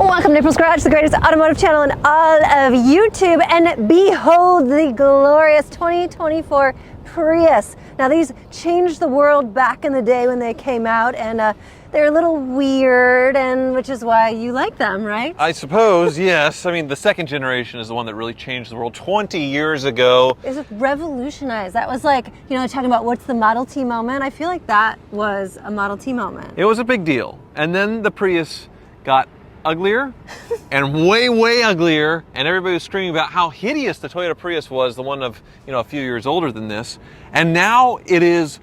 Welcome to April's Garage, the greatest automotive channel in all of YouTube, and behold the glorious 2024 Prius. Now these changed the world back in the day when they came out, and they're a little weird, and which is why you like them, right? I suppose, yes. I mean, the second generation is the one that really changed the world 20 years ago. It revolutionized. That was like, you know, talking about what's the Model T moment. I feel like that was a Model T moment. It was a big deal. And then the Prius got uglier and way uglier, and everybody was screaming about how hideous the Toyota Prius was, the one of, you know, a few years older than this. And now it is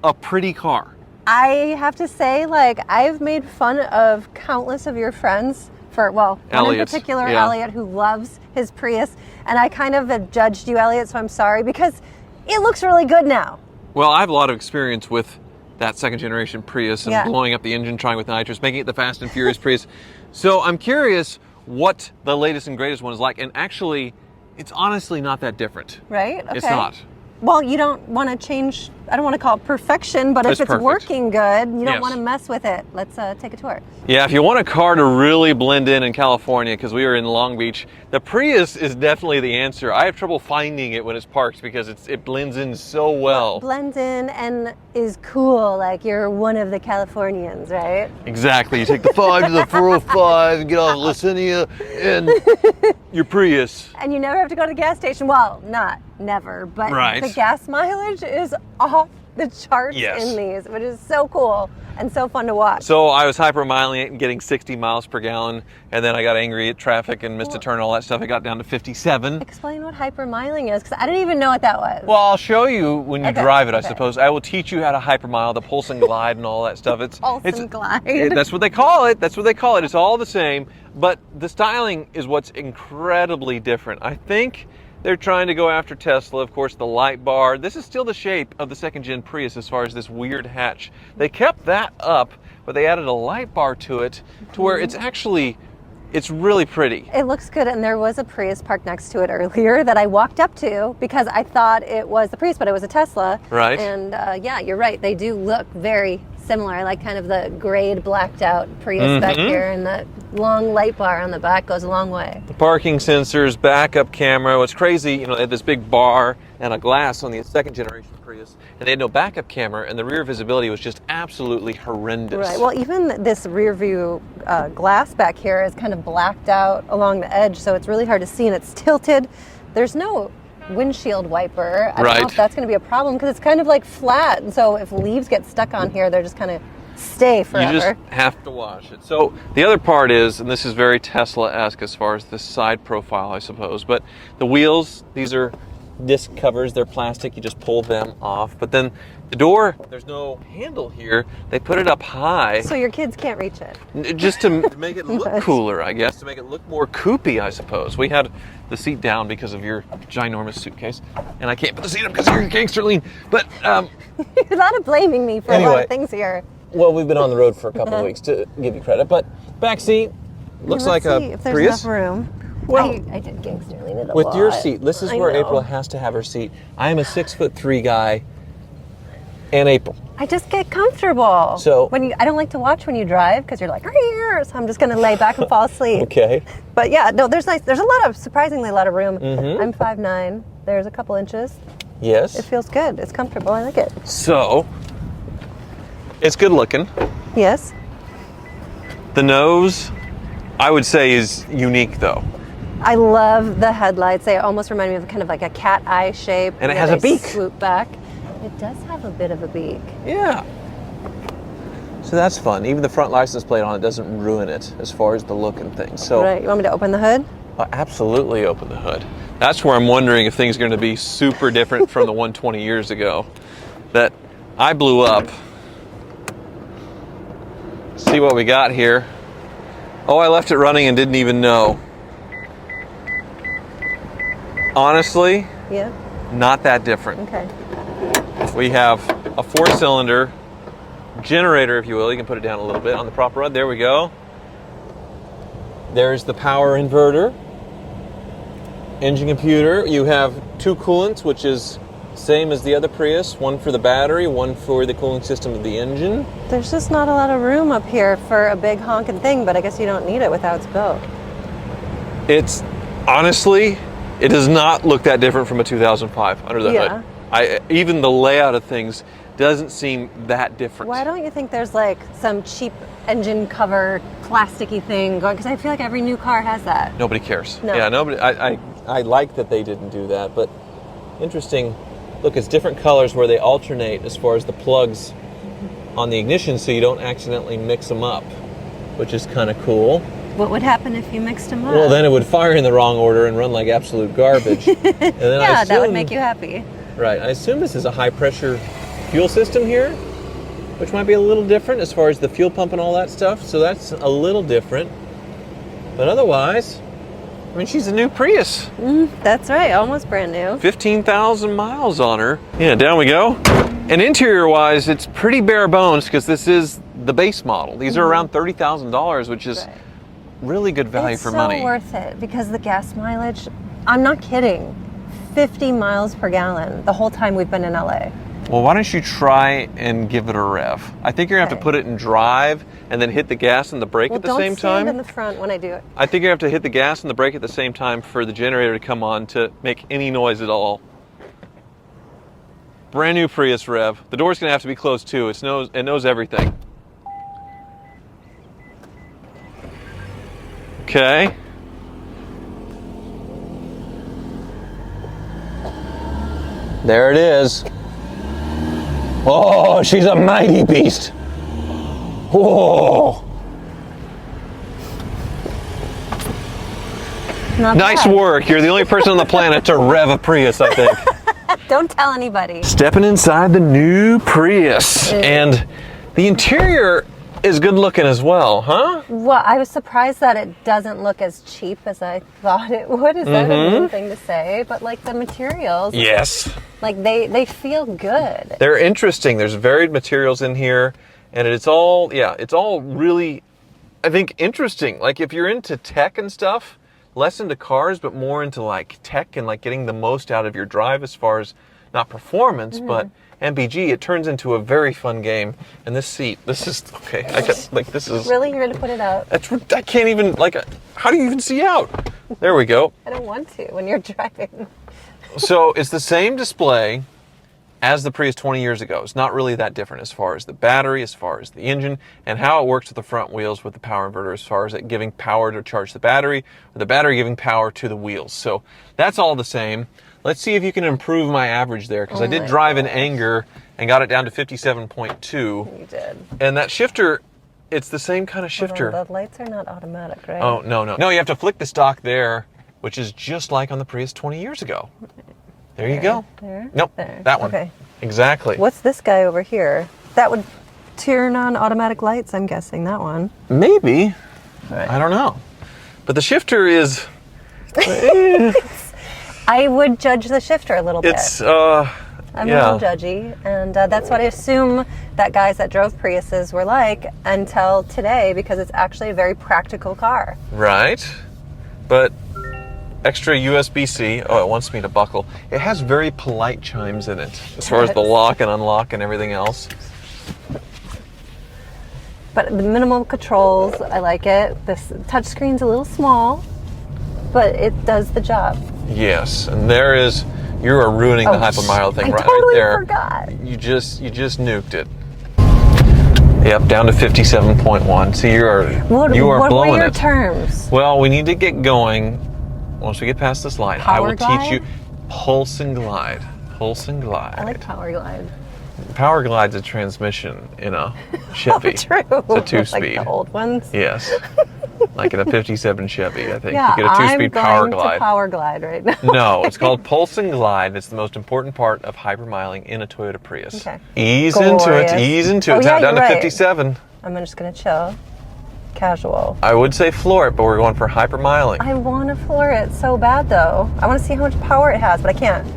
a pretty car. I have to say, like, I've made fun of countless of your friends for, well, one in particular, yeah. Elliot, who loves his Prius, and I kind of have judged you, Elliot, so I'm sorry, because it looks really good now. Well, I have a lot of experience with that second generation Prius and blowing up the engine, trying with nitrous, making it the Fast and Furious Prius. So I'm curious what the latest and greatest one is like, and actually, it's honestly not that different. Right? Okay. It's not. Well, you don't want to change, I don't want to call it perfection, but if it's working good, you don't want to mess with it. Let's take a tour. Yeah, if you want a car to really blend in California, because we were in Long Beach, the Prius is definitely the answer. I have trouble finding it when it's parked because it blends in so well. Blends in and is cool, like you're one of the Californians, right? Exactly. You take the 5 to the 405, get off Licinia, and your Prius. And you never have to go to the gas station. Well, not never, but the gas mileage is off the charts in these, which is so cool and so fun to watch. So I was hypermiling it and getting 60 miles per gallon, and then I got angry at traffic and missed a turn and all that stuff. I got down to 57. Explain what hypermiling is, because I didn't even know what that was. Well, I'll show you when you drive it, I suppose. I will teach you how to hypermile, the pulse and glide and all that stuff. It's glide. That's what they call it. That's what they call it. It's all the same, but the styling is what's incredibly different. I think they're trying to go after Tesla, of course, the light bar. This is still the shape of the second gen Prius as far as this weird hatch. They kept that up, but they added a light bar to it to where it's really pretty. It looks good, and there was a Prius parked next to it earlier that I walked up to because I thought it was the Prius, but it was a Tesla. Right. And yeah, you're right. They do look very similar. I like kind of the grayed, blacked out Prius back here, and the long light bar on the back goes a long way. The parking sensors, backup camera. What's crazy, you know, they had this big bar and a glass on the second generation Prius, and they had no backup camera, and the rear visibility was just absolutely horrendous. Right. Well, even this rear view glass back here is kind of blacked out along the edge, so it's really hard to see, and it's tilted. There's no windshield wiper. I don't know if that's going to be a problem because it's kind of like flat, and so if leaves get stuck on here, they're just kind of stay forever. You just have to wash it. So the other part is, and this is very Tesla-esque as far as the side profile, I suppose, but the wheels, these are disc covers, they're plastic, you just pull them off. But then the door, there's no handle here. They put it up high. So your kids can't reach it. Just to make it look cooler, I guess, to make it look more coupey, I suppose. We had the seat down because of your ginormous suitcase, and I can't put the seat up because you're gangster lean. But you're not blaming me for a lot of things here. Well, we've been on the road for a couple of weeks, to give you credit, but back seat looks like a if there's Prius. Enough room. Well, I did gangster lean it a lot. With your seat, this is where April has to have her seat. I am a 6'3" guy, and April. I just get comfortable. So I don't like to watch when you drive because you're like, so I'm just going to lay back and fall asleep. Okay. But yeah, no, there's surprisingly a lot of room. I'm 5'9". There's a couple inches. Yes. It feels good. It's comfortable. I like it. So, it's good looking. Yes. The nose, I would say, is unique though. I love the headlights. They almost remind me of kind of like a cat eye shape. And it has a beak. Swoop back. It does have a bit of a beak. Yeah. So that's fun. Even the front license plate on it doesn't ruin it as far as the look and things. So, right. You want me to open the hood? Absolutely open the hood. That's where I'm wondering if things are going to be super different from the 120 years ago that I blew up. See what we got here. Oh, I left it running and didn't even know. Honestly, not that different. Okay. We have a 4-cylinder generator, if you will. You can put it down a little bit on the prop rod. There we go. There's the power inverter. Engine computer. You have 2 coolants, which is Same as the other Prius, one for the battery, one for the cooling system of the engine. There's just not a lot of room up here for a big honking thing, but I guess you don't need it with how it's built. It's, honestly, it does not look that different from a 2005 under the hood. Even the layout of things doesn't seem that different. Why don't you think there's like some cheap engine cover plasticky thing going? Because I feel like every new car has that. Nobody cares. No. Yeah, nobody. I like that they didn't do that, but interesting. Look, it's different colors where they alternate as far as the plugs on the ignition, so you don't accidentally mix them up, which is kind of cool. What would happen if you mixed them up? Well, then it would fire in the wrong order and run like absolute garbage. And then yeah, that would make you happy. Right. I assume this is a high-pressure fuel system here, which might be a little different as far as the fuel pump and all that stuff. So that's a little different. But otherwise, I mean, she's a new Prius. That's right, almost brand new. 15,000 miles on her. Yeah, down we go. And interior-wise, it's pretty bare bones because this is the base model. These are around $30,000, which is really good value for money. It's so worth it because the gas mileage, I'm not kidding, 50 miles per gallon the whole time we've been in LA. Well, why don't you try and give it a rev? I think you're going to have to put it in drive and then hit the gas and the brake at the same time. Don't stand in the front when I do it. I think you have to hit the gas and the brake at the same time for the generator to come on to make any noise at all. Brand new Prius rev. The door's going to have to be closed too. It knows everything. Okay. There it is. Oh, she's a mighty beast. Whoa. Nice work. You're the only person on the planet to rev a Prius, I think. Don't tell anybody. Stepping inside the new Prius. And the interior is good looking as well, huh? Well, I was surprised that it doesn't look as cheap as I thought it would. Is that a mean thing to say? But like the materials. Yes. Like they feel good. They're interesting. There's varied materials in here. And it's all really, I think, interesting. Like if you're into tech and stuff, less into cars, but more into like tech and like getting the most out of your drive as far as not performance, but MPG, it turns into a very fun game. And this seat, this is, okay, this is... Really? You're going to put it out? I can't even, how do you even see out? There we go. I don't want to when you're driving. So it's the same display as the Prius 20 years ago. It's not really that different as far as the battery, as far as the engine, and how it works with the front wheels with the power inverter, as far as it giving power to charge the battery, or the battery giving power to the wheels. So that's all the same. Let's see if you can improve my average there, because I did drive in anger and got it down to 57.2. You did. And that shifter, it's the same kind of shifter. The lights are not automatic, right? Oh, no. No, you have to flick the stock there, which is just like on the Prius 20 years ago. There you go. There? Nope, there. that one. Okay. Exactly. What's this guy over here? That would turn on automatic lights, I'm guessing, that one. Maybe. Right. I don't know. But the shifter is... I would judge the shifter a little bit. It's, I'm a little judgy, and that's what I assume that guys that drove Priuses were like until today, because it's actually a very practical car. Right. But extra USB-C. Oh, it wants me to buckle. It has very polite chimes in it, as far as the lock and unlock and everything else. But the minimal controls, I like it. This touchscreen's a little small, but it does the job. Yes, and there is, you are ruining the hypermile thing right there. Forgot. You just nuked it. Yep, down to 57.1. So you are blowing it. What were your terms? Well, we need to get going. Once we get past this light, I will teach you pulse and glide. Pulse and glide. I like power glide. Power glide's a transmission in a Chevy. True. It's a two-speed. Like the old ones. Yes. Like in a 57 Chevy, I think. Yeah, you get a two-speed power glide. I'm going to power glide right now. No, it's called pulse and glide. It's the most important part of hypermiling in a Toyota Prius. Okay. Ease into it. It's now down to 57. I'm just going to chill. Casual. I would say floor it, but we're going for hypermiling. I want to floor it so bad, though. I want to see how much power it has, but I can't.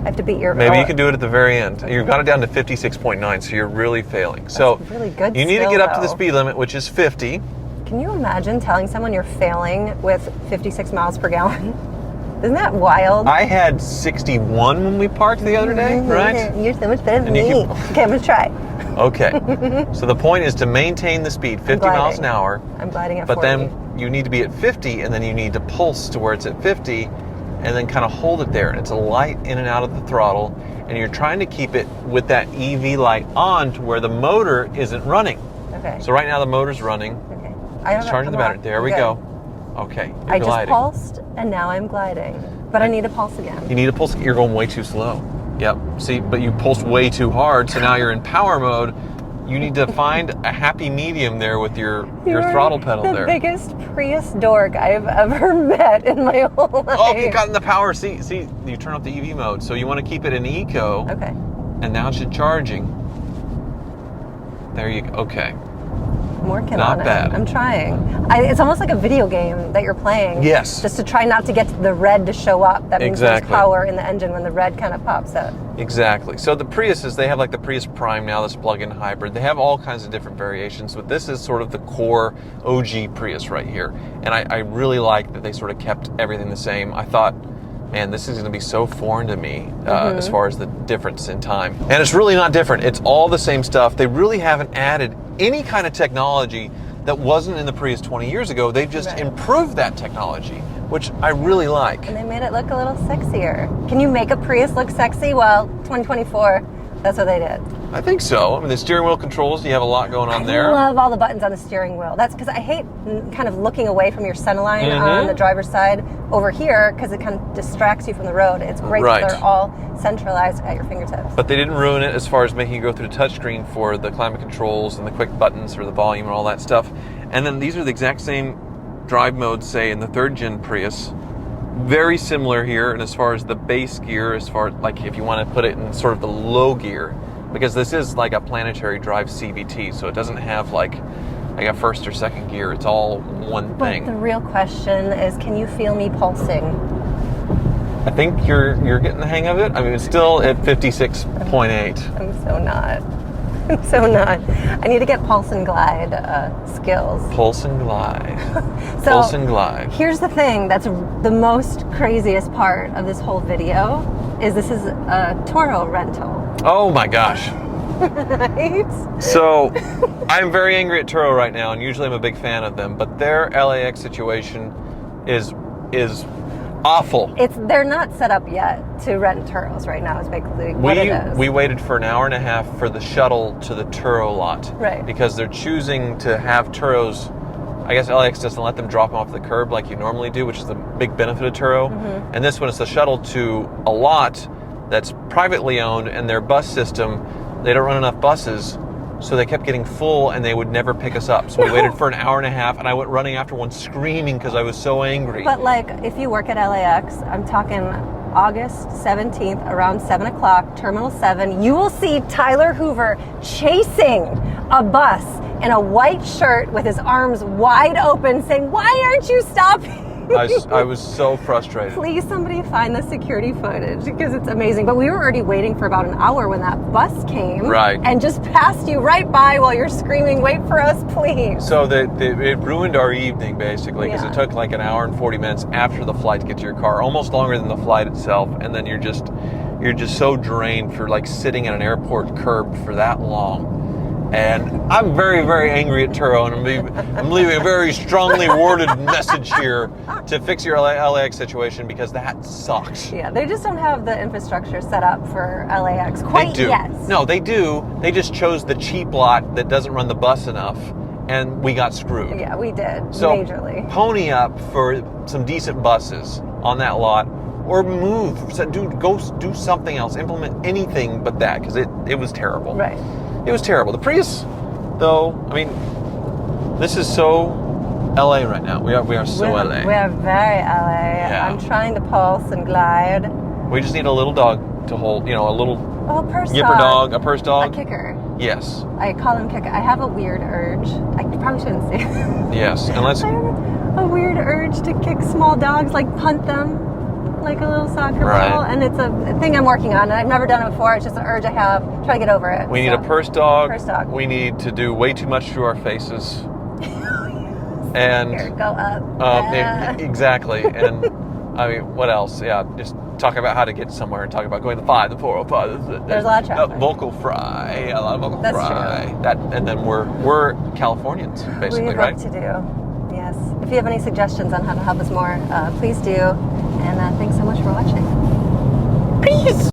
I have to beat your... Maybe you can do it at the very end. You've got it down to 56.9, so you're really failing. So really good you need to get up to the speed limit, which is 50. Can you imagine telling someone you're failing with 56 miles per gallon? Isn't that wild? I had 61 when we parked the other day, right? You're so much better than And me. Okay, I'm gonna try. Okay. So the point is to maintain the speed, 50 miles an hour. I'm gliding at But 40. then you need to be at 50, and then you need to pulse to where it's at 50, and then kind of hold it there. And it's a light in and out of the throttle, and you're trying to keep it with that EV light on to where the motor isn't running. Okay. So right now the motor's running. Okay. It's charging the battery. There we go. Okay. You're gliding. Just pulsed, and now I'm gliding. But I need to pulse again. You need to pulse. You're going way too slow. Yep. See, but you pulsed way too hard, so now you're in power mode. You need to find a happy medium there with your throttle pedal there. The biggest Prius dork I've ever met in my whole life. Oh, you got in the power. See, you turn off the EV mode, so you want to keep it in eco. Okay. And now it's charging. There you go. Okay. I'm working Not on bad. it. I'm trying. It's almost like a video game that you're playing. Yes. Just to try not to get the red to show up. That means Exactly. there's power in the engine when the red kind of pops up. Exactly. So the Priuses, they have like the Prius Prime now, this plug-in hybrid. They have all kinds of different variations, but this is sort of the core OG Prius right here. And I really like that they sort of kept everything the same. I thought, man, this is going to be so foreign to me as far as the difference in time. And it's really not different. It's all the same stuff. They really haven't added any kind of technology that wasn't in the Prius 20 years ago. They've just improved that technology, which I really like. And they made it look a little sexier. Can you make a Prius look sexy? Well, 2024, that's what they did. I think so. I mean, the steering wheel controls, you have a lot going on there. I love all the buttons on the steering wheel. That's because I hate kind of looking away from your centerline on the driver's side over here because it kind of distracts you from the road. It's great that they're all centralized at your fingertips. But they didn't ruin it as far as making you go through the touchscreen for the climate controls and the quick buttons for the volume and all that stuff. And then these are the exact same drive modes, say, in the third gen Prius. Very similar here, and as far as the base gear, as far like if you want to put it in sort of the low gear, because this is like a planetary drive CVT, so it doesn't have like a first or second gear. It's all one thing. But the real question is, can you feel me pulsing? I think you're getting the hang of it. I mean, it's still at 56.8. I'm so not. I'm so not. I need to get pulse and glide skills. Pulse and glide. So Pulse and glide. Here's the thing that's the most craziest part of this whole video is this is a Turo rental. Oh my gosh. Right? So, I'm very angry at Turo right now, and usually I'm a big fan of them, but their LAX situation is awful. They're not set up yet to rent Turos right now. Is basically what it is. We waited for an hour and a half for the shuttle to the Turo lot, right? Because they're choosing to have Turos. I guess LAX doesn't let them drop them off the curb like you normally do, which is a big benefit of Turo. And this one is a shuttle to a lot that's privately owned, and their bus system, they don't run enough buses, so they kept getting full and they would never pick us up. So we waited for an hour and a half, and I went running after one screaming because I was so angry. But like, if you work at LAX, I'm talking August 17th around 7 o'clock, Terminal 7, you will see Tyler Hoover chasing a bus in a white shirt with his arms wide open saying, "Why aren't you stopping?" I was so frustrated. Please, somebody find the security footage because it's amazing. But we were already waiting for about an hour when that bus came. Right. And just passed you right by while you're screaming, "Wait for us, please." So it ruined our evening, basically, because it took like an hour and 40 minutes after the flight to get to your car, almost longer than the flight itself. And then you're just so drained for like sitting at an airport curb for that long. And I'm very, very angry at Turo, and I'm leaving a very strongly worded message here to fix your LAX situation, because that sucks. Yeah, they just don't have the infrastructure set up for LAX quite yet. No, they do. They just chose the cheap lot that doesn't run the bus enough, and we got screwed. Yeah, we did, so majorly. Pony up for some decent buses on that lot, or move. Go do something else. Implement anything but that, because it was terrible. Right. It was terrible. The Prius, though, I mean, this is so LA right now. We are so LA. We are very LA. Yeah. I'm trying to pulse and glide. We just need a little dog to hold, a little purse yipper dog, a purse dog. A kicker. Yes. I call him kicker. I have a weird urge. I probably shouldn't say it. Yes, unless... I have a weird urge to kick small dogs, like punt them. Like a little soccer ball, and it's a thing I'm working on. I've never done it before. It's just an urge I have. Try to get over it. We need a purse dog. Purse dog. We need to do way too much to our faces. And Here, go up. exactly. And I mean, what else? Yeah, just talk about how to get somewhere and talk about going the 5, the 405. There's a lot of traffic. Vocal fry. Yeah, a lot of vocal That's fry. true. That, and then we're Californians, basically, We have right? work to do. Yes. If you have any suggestions on how to help us more, please do. And thanks so much for watching.